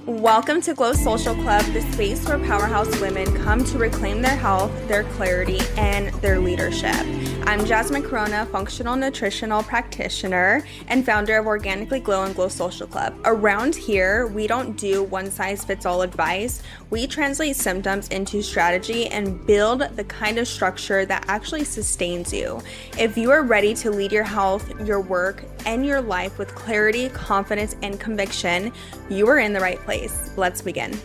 Welcome to Glow Social Club, the space where powerhouse women come to reclaim their health, their clarity, and their leadership. I'm Jazmine Corona, functional nutritional practitioner and founder of Organically Glow and Glow Social Club. Around here, we don't do one-size-fits-all advice. We translate symptoms into strategy and build the kind of structure that actually sustains you. If you are ready to lead your health, your work, and your life with clarity, confidence, and conviction, you are in the right place. Let's begin.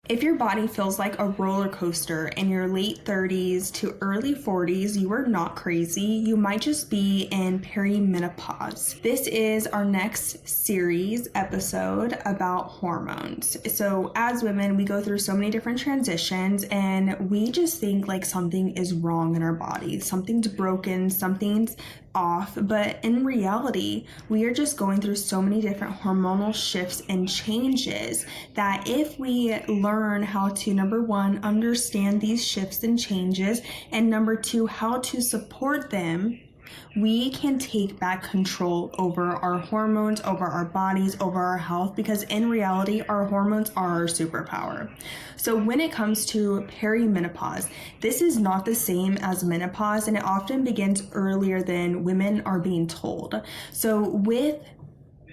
If your body feels like a roller coaster in your late 30s to early 40s, you are not crazy. You might just be in perimenopause. This is our next series episode about hormones. So as women, we go through so many different transitions and we just think like something is wrong in our body. Something's broken, something's off, but in reality, we are just going through so many different hormonal shifts and changes that if we learn how to, number one, understand these shifts and changes, and number two, how to support them, we can take back control over our hormones, over our bodies, over our health, because in reality, our hormones are our superpower. So when it comes to perimenopause, this is not the same as menopause, and it often begins earlier than women are being told. So with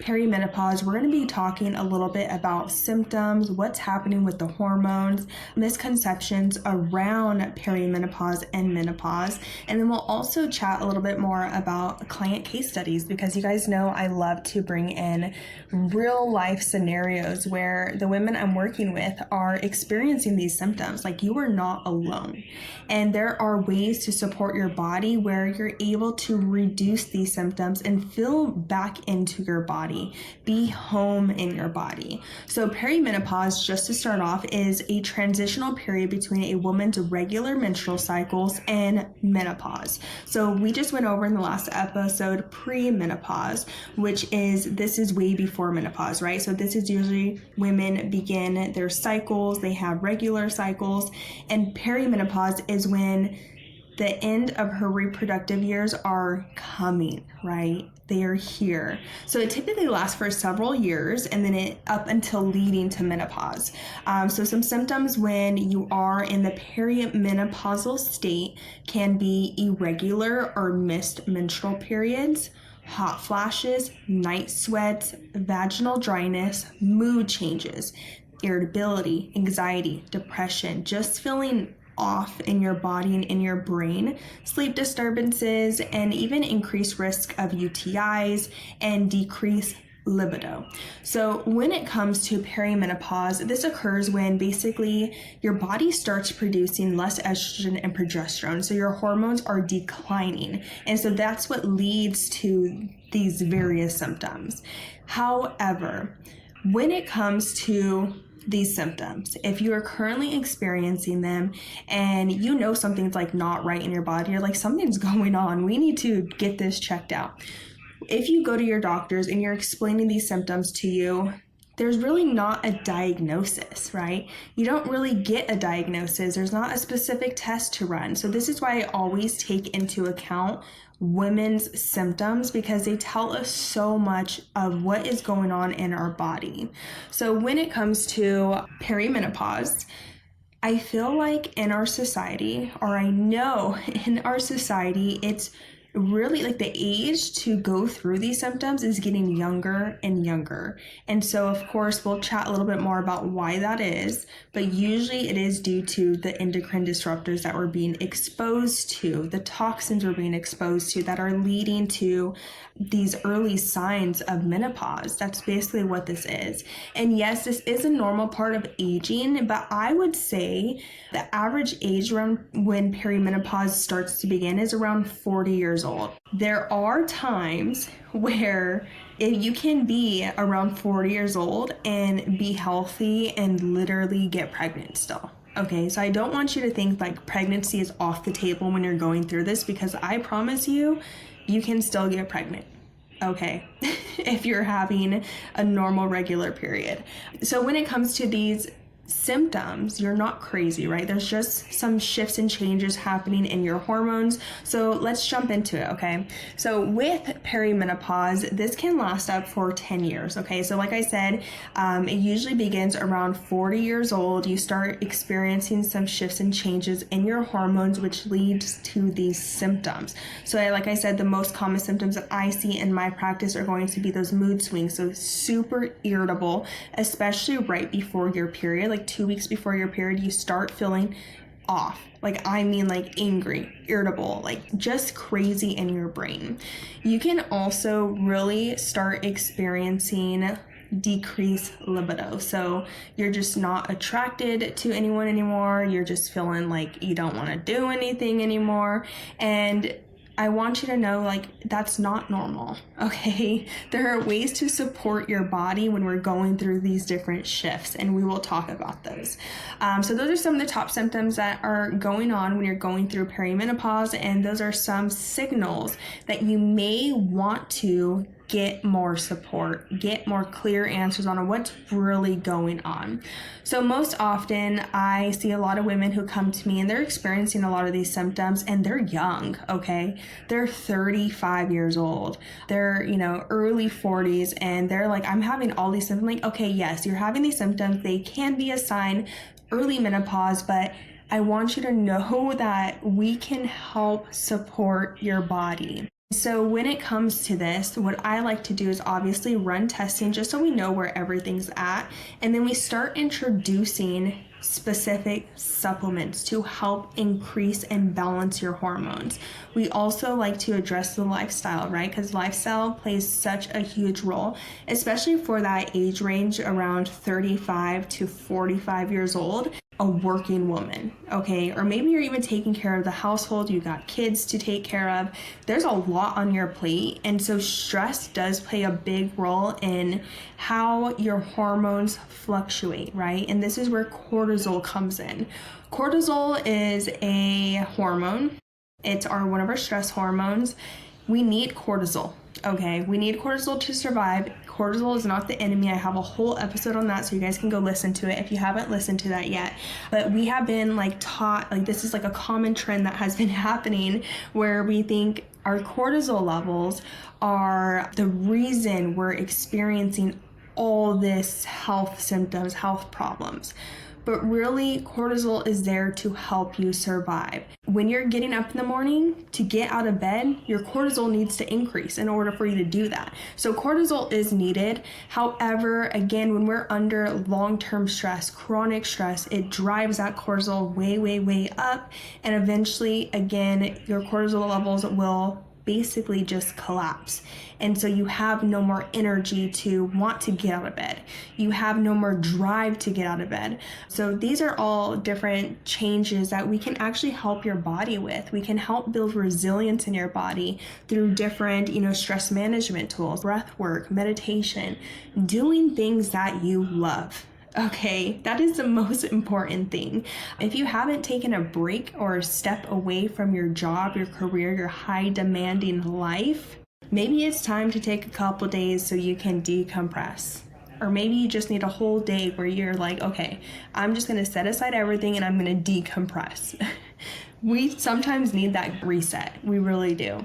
perimenopause, we're going to be talking a little bit about symptoms, what's happening with the hormones, misconceptions around perimenopause and menopause, and then we'll also chat a little bit more about client case studies, because you guys know I love to bring in real life scenarios where the women I'm working with are experiencing these symptoms. Like, you are not alone, and there are ways to support your body where you're able to reduce these symptoms and feel back into your body. Be home in your body. So perimenopause, just to start off, is a transitional period between a woman's regular menstrual cycles and menopause. So we just went over in the last episode premenopause, this is way before menopause, right? So this is usually women begin their cycles, they have regular cycles, and perimenopause is when the end of her reproductive years are coming, right? They are here. So it typically lasts for several years, and then it up until leading to menopause. So some symptoms when you are in the perimenopausal state can be irregular or missed menstrual periods, hot flashes, night sweats, vaginal dryness, mood changes, irritability, anxiety, depression, just feeling off in your body and in your brain, sleep disturbances, and even increased risk of UTIs and decreased libido. So when it comes to perimenopause, this occurs when basically your body starts producing less estrogen and progesterone. So your hormones are declining. And so that's what leads to these various symptoms. However, when it comes to these symptoms, if you are currently experiencing them and you know something's like not right in your body, you're like, something's going on, we need to get this checked out. If you go to your doctors and you're explaining these symptoms to you, there's really not a diagnosis, right? You don't really get a diagnosis. There's not a specific test to run. So this is why I always take into account women's symptoms, because they tell us so much of what is going on in our body. So when it comes to perimenopause, I feel like in our society, or I know in our society, it's really like the age to go through these symptoms is getting younger and younger. And so of course we'll chat a little bit more about why that is, but usually it is due to the endocrine disruptors that we're being exposed to, the toxins we're being exposed to that are leading to these early signs of menopause. That's basically what this is. And yes, this is a normal part of aging, but I would say the average age around when perimenopause starts to begin is around 40 years old. There are times where you can be around 40 years old and be healthy and literally get pregnant still. Okay, so I don't want you to think like pregnancy is off the table when you're going through this, because I promise you, you can still get pregnant. Okay, if you're having a normal regular period. So when it comes to these symptoms, you're not crazy, right? There's just some shifts and changes happening in your hormones. So let's jump into it, okay? So with perimenopause, this can last up for 10 years, okay? So like I said, it usually begins around 40 years old. You start experiencing some shifts and changes in your hormones, which leads to these symptoms. So like I said, the most common symptoms that I see in my practice are going to be those mood swings. So super irritable, especially right before your period, like 2 weeks before your period, you start feeling off. Like, I mean, like angry, irritable, like just crazy in your brain. You can also really start experiencing decreased libido. So you're just not attracted to anyone anymore. You're just feeling like you don't want to do anything anymore. And I want you to know, like, that's not normal, okay? There are ways to support your body when we're going through these different shifts, and we will talk about those. So those are some of the top symptoms that are going on when you're going through perimenopause, and those are some signals that you may want to get more support, get more clear answers on what's really going on. So most often I see a lot of women who come to me and they're experiencing a lot of these symptoms, and they're young, okay? They're 35 years old. They're, early 40s, and they're like, I'm having all these symptoms. Like, okay, yes, you're having these symptoms. They can be a sign, early menopause, but I want you to know that we can help support your body. So when it comes to this, what I like to do is obviously run testing just so we know where everything's at. And then we start introducing specific supplements to help increase and balance your hormones. We also like to address the lifestyle, right? Because lifestyle plays such a huge role, especially for that age range around 35 to 45 years old. A working woman, okay? Or maybe you're even taking care of the household, you got kids to take care of. There's a lot on your plate, and so stress does play a big role in how your hormones fluctuate, right? And this is where cortisol comes in. Cortisol is a hormone. It's one of our stress hormones. We need cortisol, okay? We need cortisol to survive. Cortisol is not the enemy. I have a whole episode on that, so you guys can go listen to it if you haven't listened to that yet. But we have been taught, this is a common trend that has been happening, where we think our cortisol levels are the reason we're experiencing all this health symptoms, health problems. But really, cortisol is there to help you survive. When you're getting up in the morning to get out of bed, your cortisol needs to increase in order for you to do that. So cortisol is needed. However, again, when we're under long-term stress, chronic stress, it drives that cortisol way, way, way up. And eventually, again, your cortisol levels will basically just collapse. And so you have no more energy to want to get out of bed. You have no more drive to get out of bed. So these are all different changes that we can actually help your body with. We can help build resilience in your body through different, stress management tools, breath work, meditation, doing things that you love. Okay, that is the most important thing. If you haven't taken a break or a step away from your job, your career, your high demanding life, maybe it's time to take a couple days so you can decompress. Or maybe you just need a whole day where you're like, okay, I'm just going to set aside everything and I'm going to decompress. We sometimes need that reset. We really do.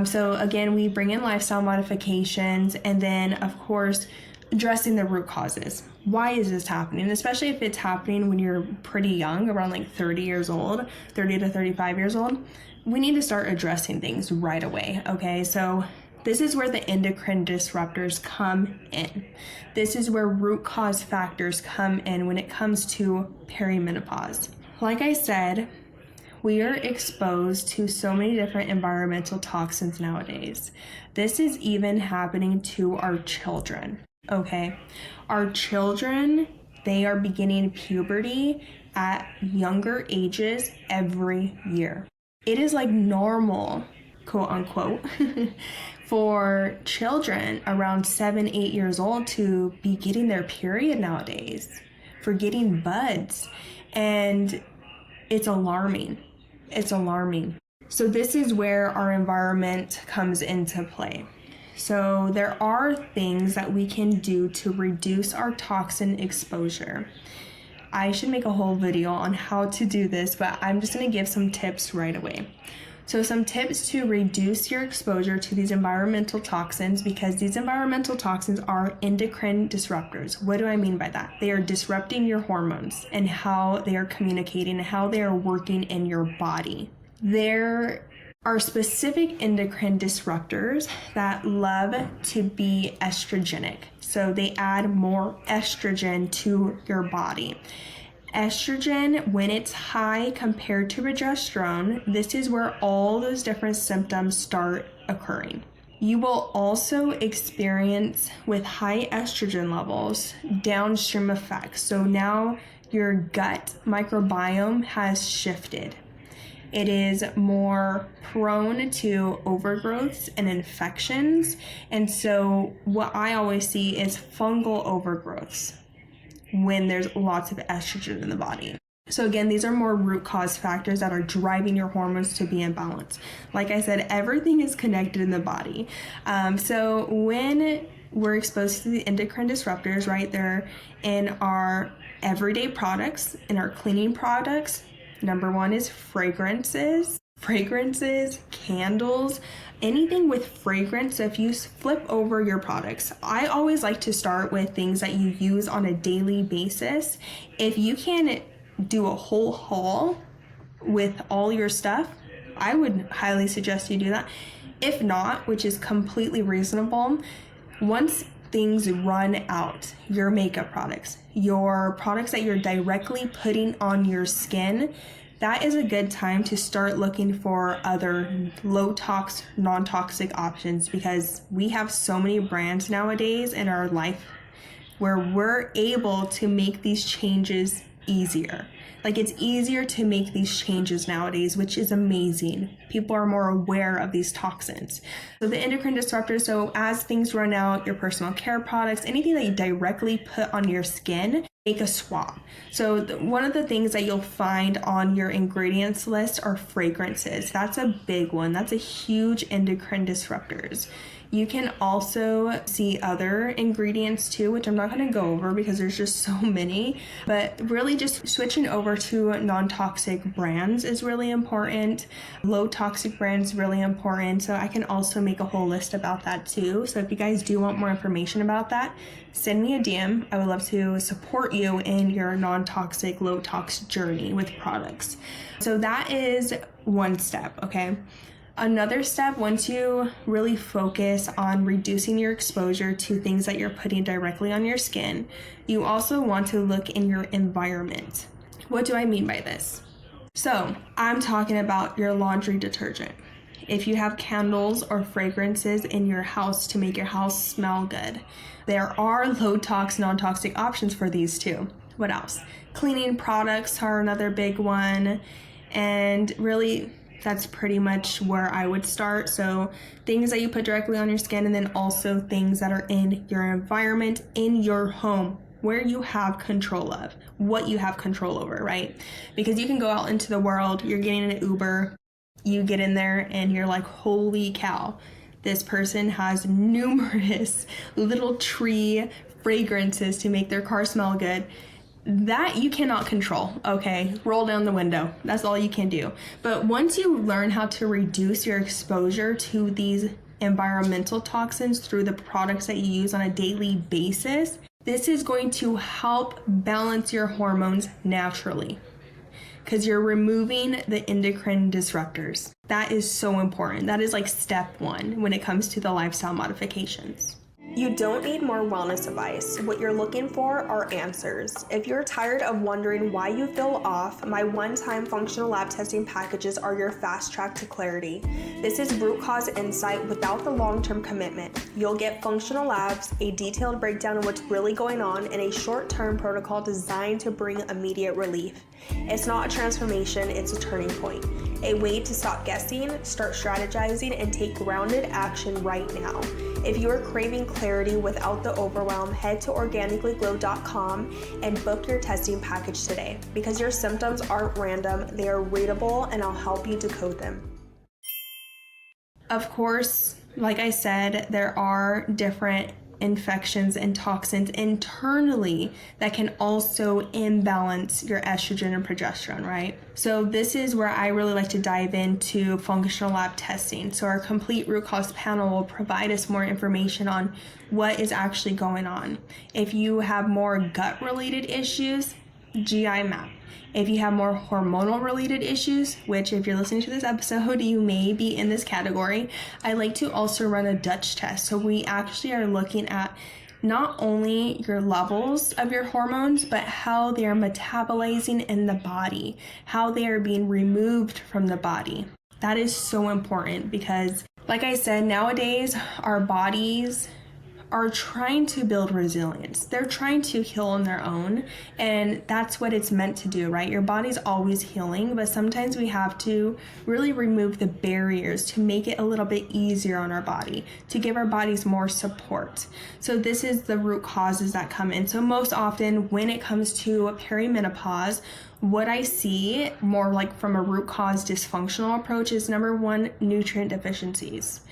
So again, we bring in lifestyle modifications, and then of course, addressing the root causes. Why is this happening? Especially if it's happening when you're pretty young, around 30 years old, 30 to 35 years old, we need to start addressing things right away, okay? So this is where the endocrine disruptors come in. This is where root cause factors come in when it comes to perimenopause. Like I said, we are exposed to so many different environmental toxins nowadays. This is even happening to our children. Okay, our children, they are beginning puberty at younger ages every year. It is normal, quote unquote, for children around 7-8 years old to be getting their period nowadays, for getting buds, and it's alarming. It's alarming. So this is where our environment comes into play. So there are things that we can do to reduce our toxin exposure. I should make a whole video on how to do this, but I'm just going to give some tips right away. So some tips to reduce your exposure to these environmental toxins, because these environmental toxins are endocrine disruptors. What do I mean by that? They are disrupting your hormones and how they are communicating and how they are working in your body. There are specific endocrine disruptors that love to be estrogenic. So they add more estrogen to your body. Estrogen, when it's high compared to progesterone, this is where all those different symptoms start occurring. You will also experience, with high estrogen levels, downstream effects. So now your gut microbiome has shifted. It is more prone to overgrowths and infections. And so what I always see is fungal overgrowths when there's lots of estrogen in the body. So again, these are more root cause factors that are driving your hormones to be in balance. Like I said, everything is connected in the body. So when we're exposed to the endocrine disruptors, right, they're in our everyday products, in our cleaning products. Number one is fragrances, candles, anything with fragrance. So if you flip over your products, I always like to start with things that you use on a daily basis. If you can do a whole haul with all your stuff, I would highly suggest you do that. If not, which is completely reasonable, once things run out, your makeup products, your products that you're directly putting on your skin, that is a good time to start looking for other low tox, non-toxic options, because we have so many brands nowadays in our life where we're able to make these changes easier. Like, it's easier to make these changes nowadays, which is amazing. People are more aware of these toxins. So the endocrine disruptors, so as things run out, your personal care products, anything that you directly put on your skin, make a swap. So one of the things that you'll find on your ingredients list are fragrances. That's a big one. That's a huge endocrine disruptors. You can also see other ingredients too, which I'm not going to go over because there's just so many, but really just switching over to non-toxic brands is really important. Low toxic brands really important. So I can also make a whole list about that too. So if you guys do want more information about that, send me a DM. I would love to support you in your non-toxic, low tox journey with products. So that is one step, okay? Another step, once you really focus on reducing your exposure to things that you're putting directly on your skin, you also want to look in your environment. What do I mean by this? So I'm talking about your laundry detergent. If you have candles or fragrances in your house to make your house smell good, there are low tox, non-toxic options for these too. What else? Cleaning products are another big one. And really, that's pretty much where I would start. So things that you put directly on your skin, and then also things that are in your environment, in your home, where you have control of, what you have control over, right? Because you can go out into the world, you're getting an Uber, you get in there and you're like, holy cow, this person has numerous little tree fragrances to make their car smell good. That you cannot control, okay? Roll down the window. That's all you can do. But once you learn how to reduce your exposure to these environmental toxins through the products that you use on a daily basis, this is going to help balance your hormones naturally, because you're removing the endocrine disruptors. That is so important. That is like step one when it comes to the lifestyle modifications. You don't need more wellness advice. What you're looking for are answers. If you're tired of wondering why you feel off, my one-time functional lab testing packages are your fast track to clarity. This is root cause insight without the long-term commitment. You'll get functional labs, a detailed breakdown of what's really going on, and a short-term protocol designed to bring immediate relief. It's not a transformation, it's a turning point. A way to stop guessing, start strategizing, and take grounded action right now. If you are craving clarity without the overwhelm, head to organicallyglow.com and book your testing package today. Because your symptoms aren't random, they are readable, and I'll help you decode them. Of course, like I said, there are different infections and toxins internally that can also imbalance your estrogen and progesterone, right? So this is where I really like to dive into functional lab testing. So our complete root cause panel will provide us more information on what is actually going on. If you have more gut related issues, GI map. If you have more hormonal related issues, which if you're listening to this episode, you may be in this category, I like to also run a Dutch test. So we actually are looking at not only your levels of your hormones, but how they are metabolizing in the body, how they are being removed from the body. That is so important because, like I said, nowadays our bodies are trying to build resilience. They're trying to heal on their own, and that's what it's meant to do, right? Your body's always healing, but sometimes we have to really remove the barriers to make it a little bit easier on our body, to give our bodies more support. So this is the root causes that come in. So most often when it comes to perimenopause, what I see more like from a root cause dysfunctional approach is number one, nutrient deficiencies.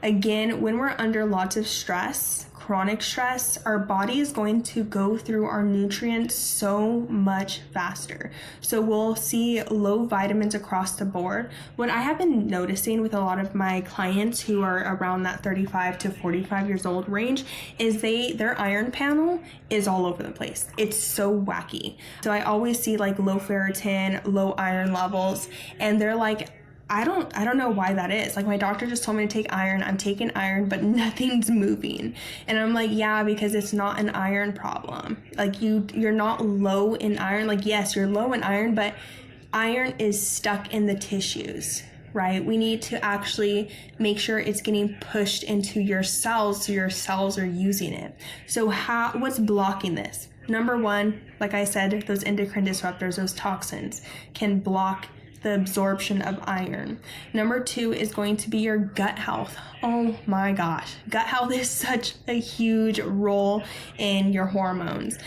Again, when we're under lots of stress, chronic stress, our body is going to go through our nutrients so much faster. So we'll see low vitamins across the board. What I have been noticing with a lot of my clients who are around that 35 to 45 years old range is their iron panel is all over the place. It's so wacky. So I always see like low ferritin, low iron levels, and they're like, I don't know why that is. Like my doctor just told me to take iron. I'm taking iron, but nothing's moving. And I'm like, yeah, because it's not an iron problem. Like you're not low in iron. Like, yes, you're low in iron, but iron is stuck in the tissues, right? We need to actually make sure it's getting pushed into your cells so your cells are using it. So what's blocking this? Number one, like I said, those endocrine disruptors, those toxins can block the absorption of iron. Number two is going to be your gut health. Oh my gosh, gut health is such a huge role in your hormones.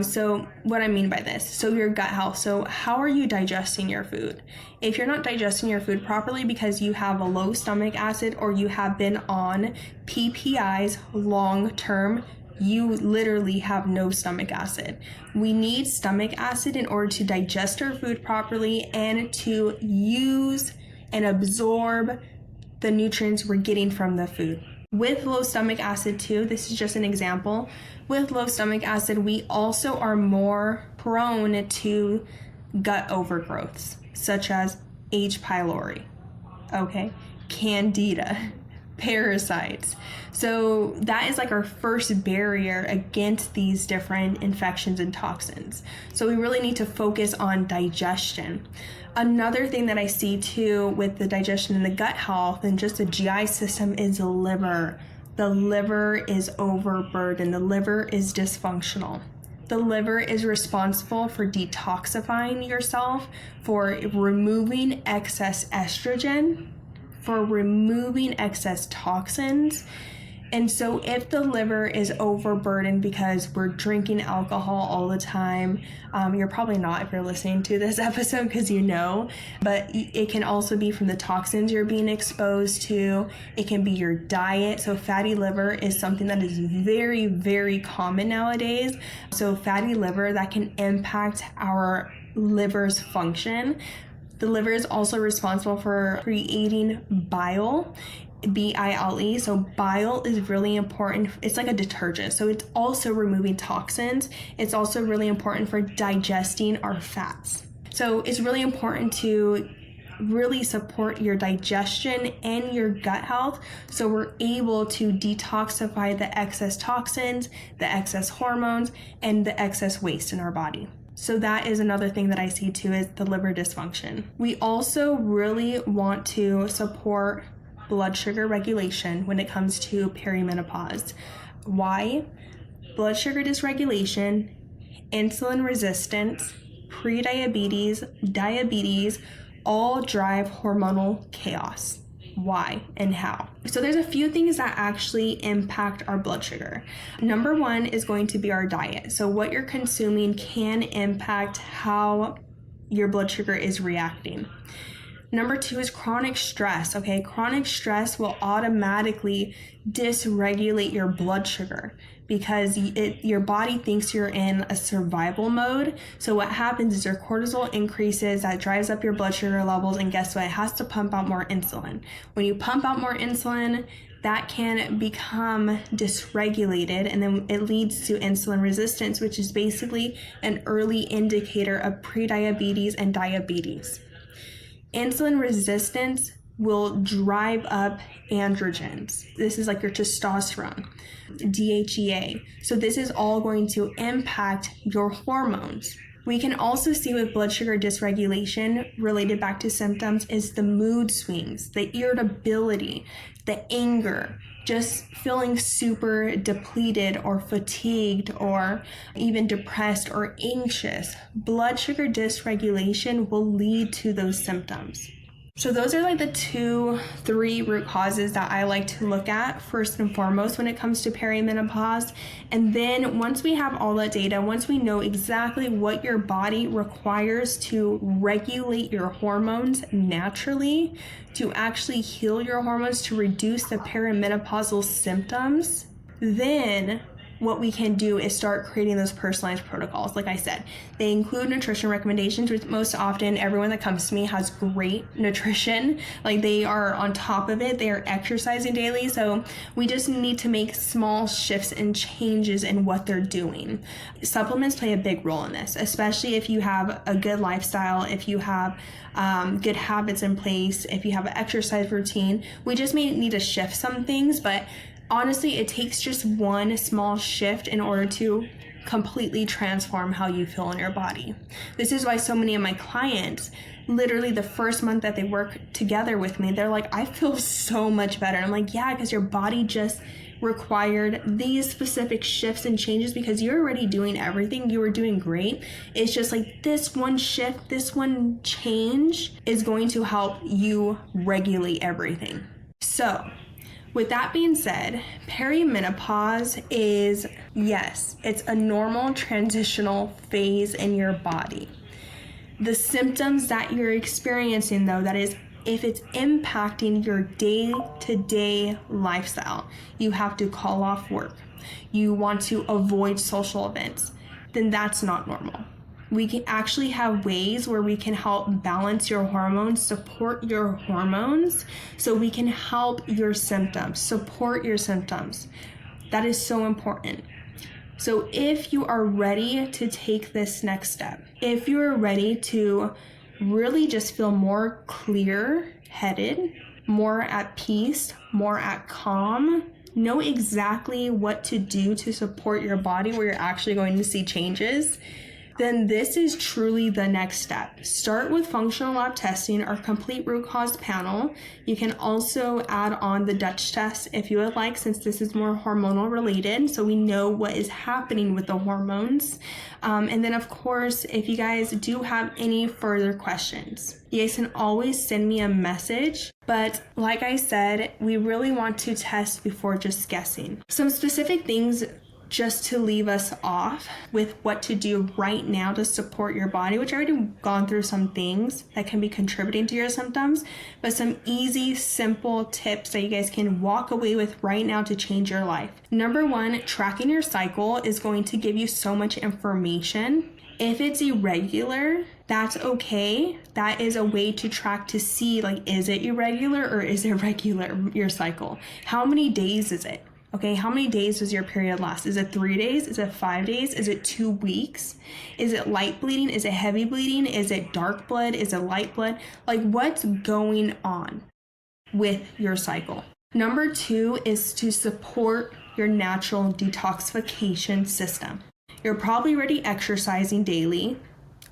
So what I mean by this, so your gut health, so how are you digesting your food? If you're not digesting your food properly because you have a low stomach acid or you have been on PPIs long term, you literally have no stomach acid. We need stomach acid in order to digest our food properly and to use and absorb the nutrients we're getting from the food. With low stomach acid too, this is just an example, with low stomach acid, we also are more prone to gut overgrowths, such as H. pylori, candida, parasites. So that is like our first barrier against these different infections and toxins. So we really need to focus on digestion. Another thing that I see too with the digestion and the gut health and just the GI system is the liver. The liver is overburdened. The liver is dysfunctional. The liver is responsible for detoxifying yourself, for removing excess estrogen, for removing excess toxins. And so if the liver is overburdened because we're drinking alcohol all the time, you're probably not if you're listening to this episode because you know, but it can also be from the toxins you're being exposed to. It can be your diet. So fatty liver is something that is very, very common nowadays. So fatty liver, that can impact our liver's function. The liver is also responsible for creating bile, bile. So bile is really important. It's like a detergent. So it's also removing toxins. It's also really important for digesting our fats. So it's really important to really support your digestion and your gut health so we're able to detoxify the excess toxins, the excess hormones, and the excess waste in our body. So that is another thing that I see too, is the liver dysfunction. We also really want to support blood sugar regulation when it comes to perimenopause. Why? Blood sugar dysregulation, insulin resistance, prediabetes, diabetes, all drive hormonal chaos. Why and how? So there's a few things that actually impact our blood sugar. Number one is going to be our diet. So what you're consuming can impact how your blood sugar is reacting. Number 2 is chronic stress, okay? Chronic stress will automatically dysregulate your blood sugar because your body thinks you're in a survival mode. So what happens is your cortisol increases, that drives up your blood sugar levels, and guess what? It has to pump out more insulin. When you pump out more insulin, that can become dysregulated, and then it leads to insulin resistance, which is basically an early indicator of prediabetes and diabetes. Insulin resistance will drive up androgens. This is like your testosterone, DHEA. So this is all going to impact your hormones. We can also see with blood sugar dysregulation related back to symptoms is the mood swings, the irritability, the anger, just feeling super depleted or fatigued or even depressed or anxious. Blood sugar dysregulation will lead to those symptoms. So those are like the 2-3 root causes that I like to look at first and foremost when it comes to perimenopause. And then once we have all that data, once we know exactly what your body requires to regulate your hormones naturally, to actually heal your hormones, to reduce the perimenopausal symptoms, then what we can do is start creating those personalized protocols. Like I said, they include nutrition recommendations, which most often everyone that comes to me has great nutrition. Like they are on top of it. They are exercising daily. So we just need to make small shifts and changes in what they're doing. Supplements play a big role in this, especially if you have a good lifestyle, if you have good habits in place, if you have an exercise routine. We just may need to shift some things, but honestly, it takes just one small shift in order to completely transform how you feel in your body. This is why so many of my clients, literally the first month that they work together with me, they're like, I feel so much better. And I'm like, yeah, because your body just required these specific shifts and changes because you're already doing everything. You were doing great. It's just like this one shift, this one change is going to help you regulate everything. So, with that being said, perimenopause is, yes, it's a normal transitional phase in your body. The symptoms that you're experiencing, though, that is, if it's impacting your day-to-day lifestyle, you have to call off work, you want to avoid social events, then that's not normal. We can actually have ways where we can help balance your hormones, support your hormones, so we can help your symptoms, support your symptoms. That is so important. So if you are ready to take this next step, if you are ready to really just feel more clear-headed, more at peace, more at calm, know exactly what to do to support your body where you're actually going to see changes, then this is truly the next step. Start with functional lab testing, our complete root cause panel. You can also add on the Dutch test if you would like, since this is more hormonal related, so we know what is happening with the hormones. And then of course, if you guys do have any further questions, you guys can always send me a message. But like I said, we really want to test before just guessing. Some specific things just to leave us off with what to do right now to support your body, which I already gone through some things that can be contributing to your symptoms, but some easy, simple tips that you guys can walk away with right now to change your life. Number 1, tracking your cycle is going to give you so much information. If it's irregular, that's okay. That is a way to track to see, like, is it irregular or is it regular, your cycle? How many days is it? Okay, how many days does your period last? Is it 3 days? Is it 5 days? Is it 2 weeks? Is it light bleeding? Is it heavy bleeding? Is it dark blood? Is it light blood? Like, what's going on with your cycle? Number 2 is to support your natural detoxification system. You're probably already exercising daily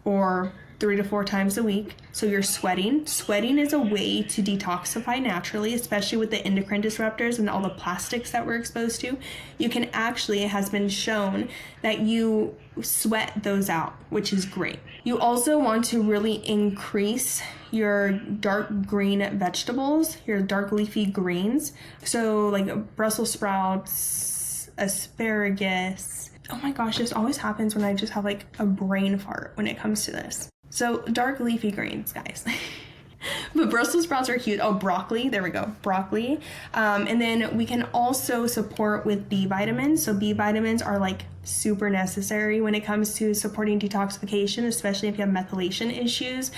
or 3 to 4 times a week. So you're sweating. Sweating is a way to detoxify naturally, especially with the endocrine disruptors and all the plastics that we're exposed to. You can actually, it has been shown that you sweat those out, which is great. You also want to really increase your dark green vegetables, your dark leafy greens. So like Brussels sprouts, asparagus. Oh my gosh, this always happens when I just have like a brain fart when it comes to this. So dark leafy greens, guys. But Brussels sprouts are cute. Oh, broccoli. There we go. Broccoli. And then we can also support with B vitamins. So B vitamins are like super necessary when it comes to supporting detoxification, especially if you have methylation issues.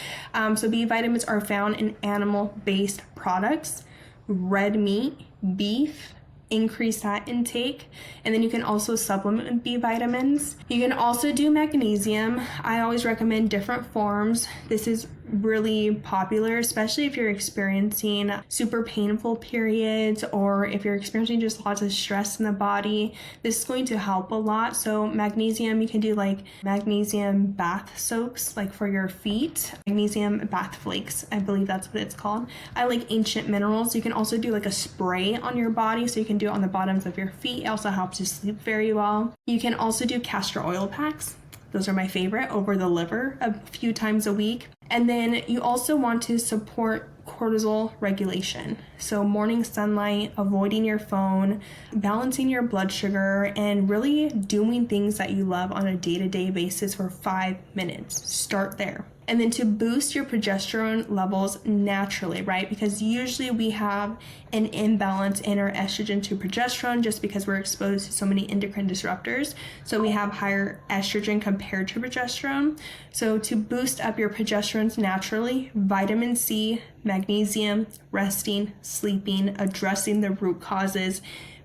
So B vitamins are found in animal-based products, red meat, beef, increase that intake, and then you can also supplement with B vitamins. You can also do magnesium. I always recommend different forms. This is really popular, especially if you're experiencing super painful periods or if you're experiencing just lots of stress in the body. This is going to help a lot. So magnesium, you can do like magnesium bath soaks, like for your feet, magnesium bath flakes, I believe that's what it's called. I like ancient minerals. You can also do like a spray on your body, so you can do it on the bottoms of your feet. It also helps you sleep very well. You can also do castor oil packs. Those are my favorite, over the liver a few times a week. And then you also want to support cortisol regulation. So morning sunlight, avoiding your phone, balancing your blood sugar, and really doing things that you love on a day-to-day basis for 5 minutes. Start there. And then to boost your progesterone levels naturally, right? Because usually we have an imbalance in our estrogen to progesterone just because we're exposed to so many endocrine disruptors. So we have higher estrogen compared to progesterone. So to boost up your progesterones naturally, vitamin C, magnesium, resting, sleeping, addressing the root causes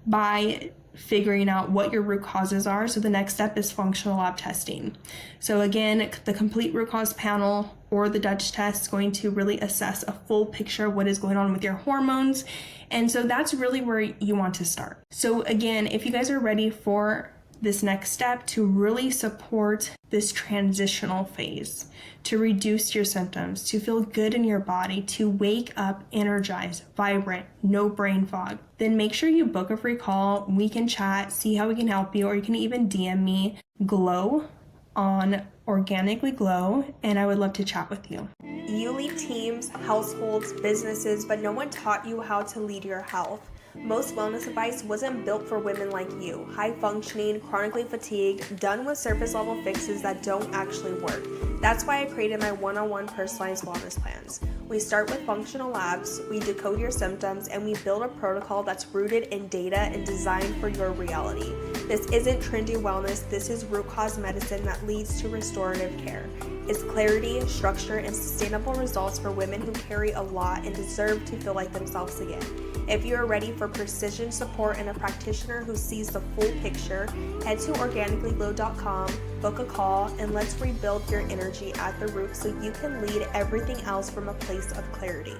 by figuring out what your root causes are. So the next step is functional lab testing. So again, the complete root cause panel or the Dutch test is going to really assess a full picture of what is going on with your hormones. And so that's really where you want to start. So again, if you guys are ready for this next step to really support this transitional phase, to reduce your symptoms, to feel good in your body, to wake up energized, vibrant, no brain fog, then make sure you book a free call. We can chat, see how we can help you, or you can even DM me, Glow, on Organically Glow, and I would love to chat with you. You lead teams, households, businesses, but no one taught you how to lead your health. Most wellness advice wasn't built for women like you, high functioning, chronically fatigued, done with surface level fixes that don't actually work. That's why I created my one-on-one personalized wellness plans. We start with functional labs, we decode your symptoms, and we build a protocol that's rooted in data and designed for your reality. This isn't trendy wellness, this is root cause medicine that leads to restorative care. It's clarity, structure, and sustainable results for women who carry a lot and deserve to feel like themselves again. If you are ready for precision support and a practitioner who sees the full picture, head to organicallyglow.com, book a call, and let's rebuild your energy at the root so you can lead everything else from a place of clarity.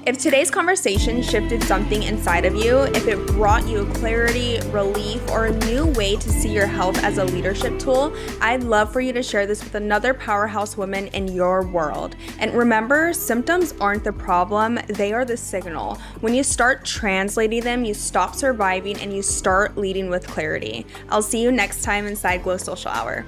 If today's conversation shifted something inside of you, if it brought you clarity, relief, or a new way to see your health as a leadership tool, I'd love for you to share this with another powerhouse woman in your world. And remember, symptoms aren't the problem, they are the signal. When you start translating them, you stop surviving and you start leading with clarity. I'll see you next time inside Glow Social Hour.